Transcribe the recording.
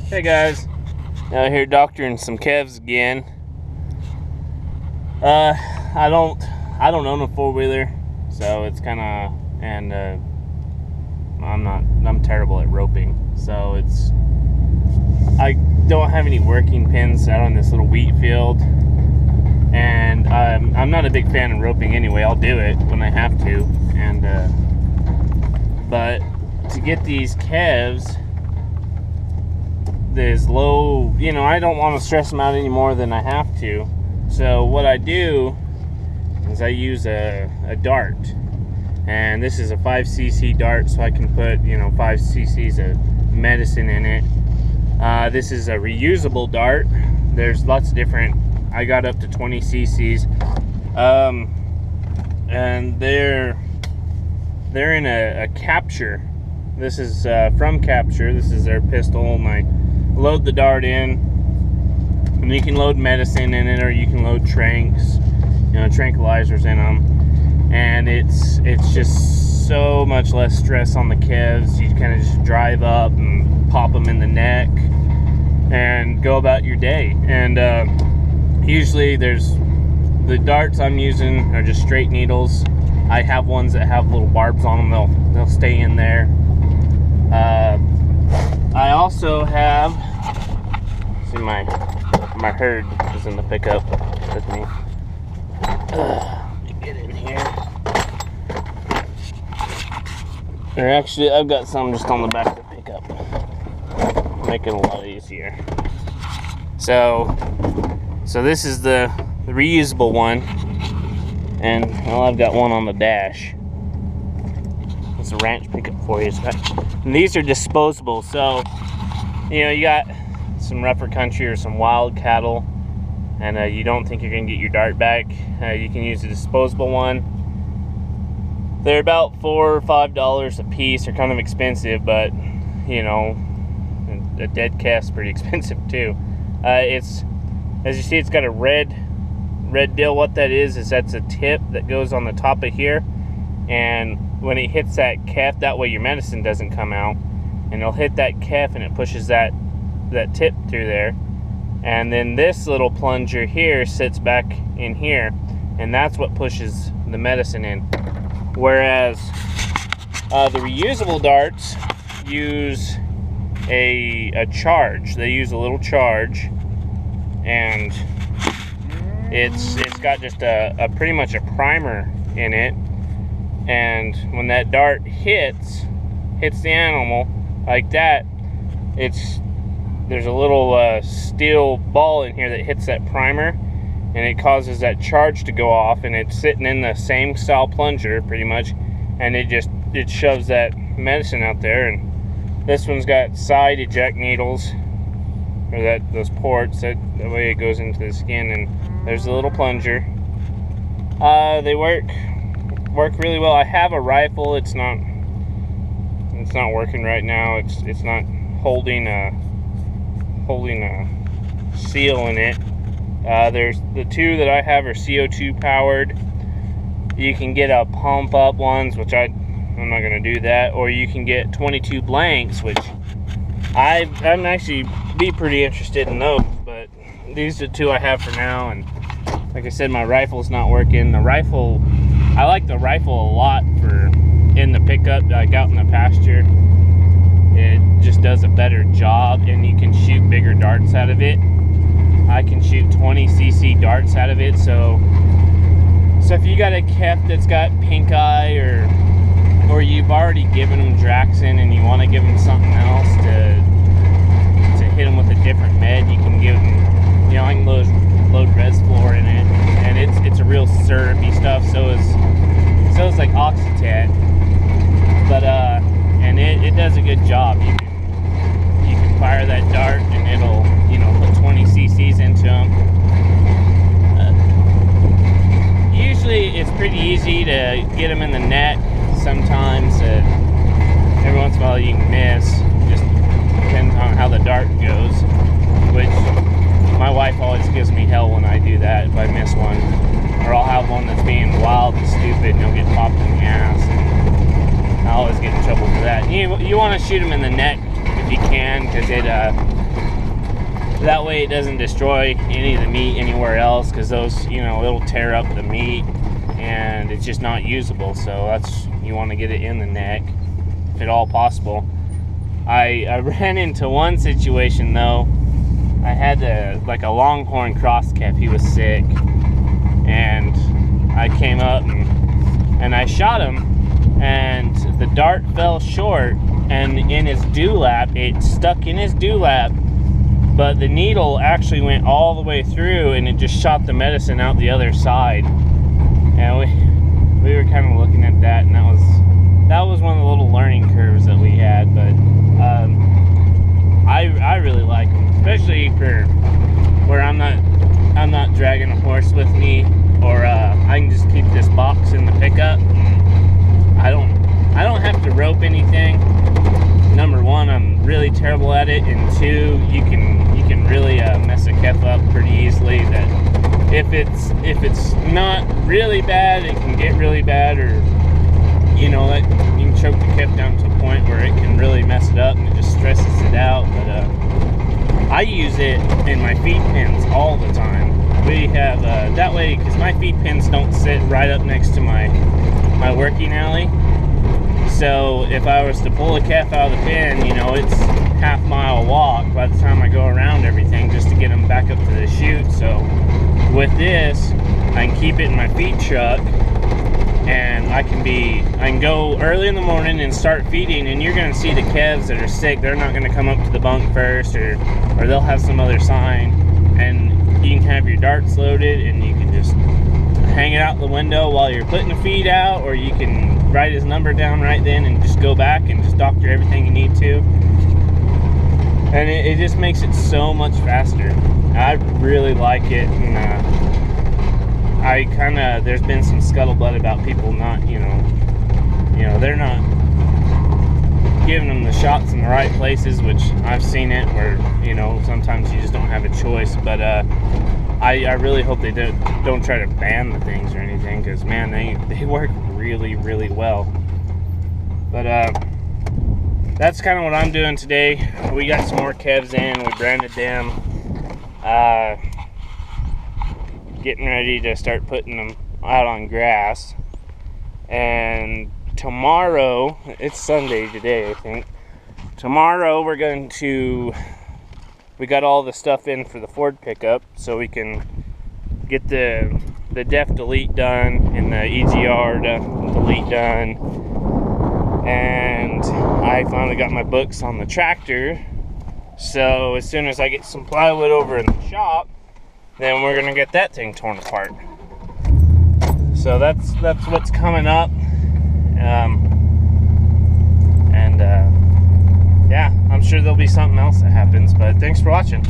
Hey guys, out here doctoring some calves again. I don't own a 4-wheeler, so it's kind of, and I'm terrible at roping, so I don't have any working pins out on this little wheat field, and I'm not a big fan of roping anyway. I'll do it when I have to, and but to get these calves this low, I don't want to stress them out any more than I have to. So what I do is I use a dart, and this is a 5cc dart, so I can put 5 cc's of medicine in it. This is a reusable dart. There's lots of different. I got up to 20 cc's, and they're in a capture. This is from Capture. This is their pistol, and I load the dart in, and you can load medicine in it, or you can load tranks, tranquilizers in them, and it's just so much less stress on the calves. You kind of just drive up and pop them in the neck and go about your day. And usually the darts I'm using are just straight needles. I have ones that have little barbs on them. They'll stay in there. I also have, see, my herd is in the pickup with me. Let me get in here. Or actually, I've got some just on the back of the pickup. Make it a lot easier. So this is the reusable one, and I've got one on the dash. It's a ranch pickup for you. And these are disposable, so you got some rougher country or some wild cattle, and you don't think you're gonna get your dart back, you can use a disposable one. They're about $4 or $5 a piece. They're kind of expensive, but a dead calf's pretty expensive too. It's, as you see, it's got a red deal. What that is that's a tip that goes on the top of here, and when it hits that calf, that way your medicine doesn't come out, and it'll hit that calf and it pushes that tip through there, and then this little plunger here sits back in here, and that's what pushes the medicine in. Whereas the reusable darts use a charge. They use a little charge, and it's got just a pretty much a primer in it. And when that dart hits the animal like that, there's a little steel ball in here that hits that primer, and it causes that charge to go off, and it's sitting in the same style plunger pretty much, and it shoves that medicine out there. And this one's got side eject needles, or those ports, that way it goes into the skin, and there's a little plunger. They work really well. I have a rifle. It's not working right now. It's not holding a seal in it. There's the two that I have are CO2 powered. You can get a pump up ones, which I'm not going to do that, or you can get 22 blanks, which I'm actually be pretty interested in those. But these are the two I have for now, and like I said, my rifle's not working. I like the rifle a lot for in the pickup, like out in the pasture. It just does a better job, and you can shoot bigger darts out of it. I can shoot 20 cc darts out of it. So if you got a calf that's got pink eye, or you've already given them Draxin and you want to give them something else to hit them with a different med, you can give them, I can load Resflor in it, and it's a real syrupy stuff. So is like Oxytat, but and it does a good job. You can fire that dart, and it'll put 20 cc's into them. Usually it's pretty easy to get them in the neck. Sometimes every once in a while you can miss. Just depends on how the dart goes, which my wife always gives me hell when I do that if I miss one. Or I'll have one that's being wild and stupid, and he'll get popped in the ass, and I always get in trouble for that. You want to shoot them in the neck if you can, because That way it doesn't destroy any of the meat anywhere else, because those, you know, it'll tear up the meat and it's just not usable. So that's, you want to get it in the neck if at all possible. I ran into one situation though. I had like a longhorn cross calf. He was sick, and I came up and I shot him, and the dart fell short, and in his dewlap, it stuck in his dewlap, but the needle actually went all the way through, and it just shot the medicine out the other side. And we were kind of looking at that, and that was one of the little learning curves that we had. But I really like them, especially for where I'm not dragging a horse with me, or I can just keep this box in the pickup. I don't have to rope anything. Number one, I'm really terrible at it, and two, you can really mess a calf up pretty easily. That if it's not really bad, it can get really bad, or you know, you can choke the calf down to a point where it can really mess it up, and it just stresses it out. But I use it in my feed pins all the time. We have that way, because my feed pins don't sit right up next to my working alley. So if I was to pull a calf out of the pen, you know, it's half-mile walk by the time I go around everything just to get them back up to the chute. So with this, I can keep it in my feed truck, and I can go early in the morning and start feeding, and you're going to see the calves that are sick. They're not going to come up to the bunk first, or they'll have some other sign, and you can have your darts loaded, and you can just hang it out the window while you're putting the feed out, or you can write his number down right then and just go back and just doctor everything you need to. And it just makes it so much faster. I really like it, and there's been some scuttlebutt about people not, you know, they're not giving them the shots in the right places, which I've seen it where, you know, sometimes you just don't have a choice. But I really hope they don't try to ban the things or anything, because man, they work really, really well. But that's kind of what I'm doing today. We got some more calves in. We branded them. Getting ready to start putting them out on grass. And tomorrow, it's Sunday today, I think. Tomorrow we got all the stuff in for the Ford pickup, so we can get the def delete done and the EGR delete done. And I finally got my books on the tractor, so as soon as I get some plywood over in the shop, then we're gonna get that thing torn apart. So that's what's coming up. Yeah, I'm sure there'll be something else that happens, but thanks for watching.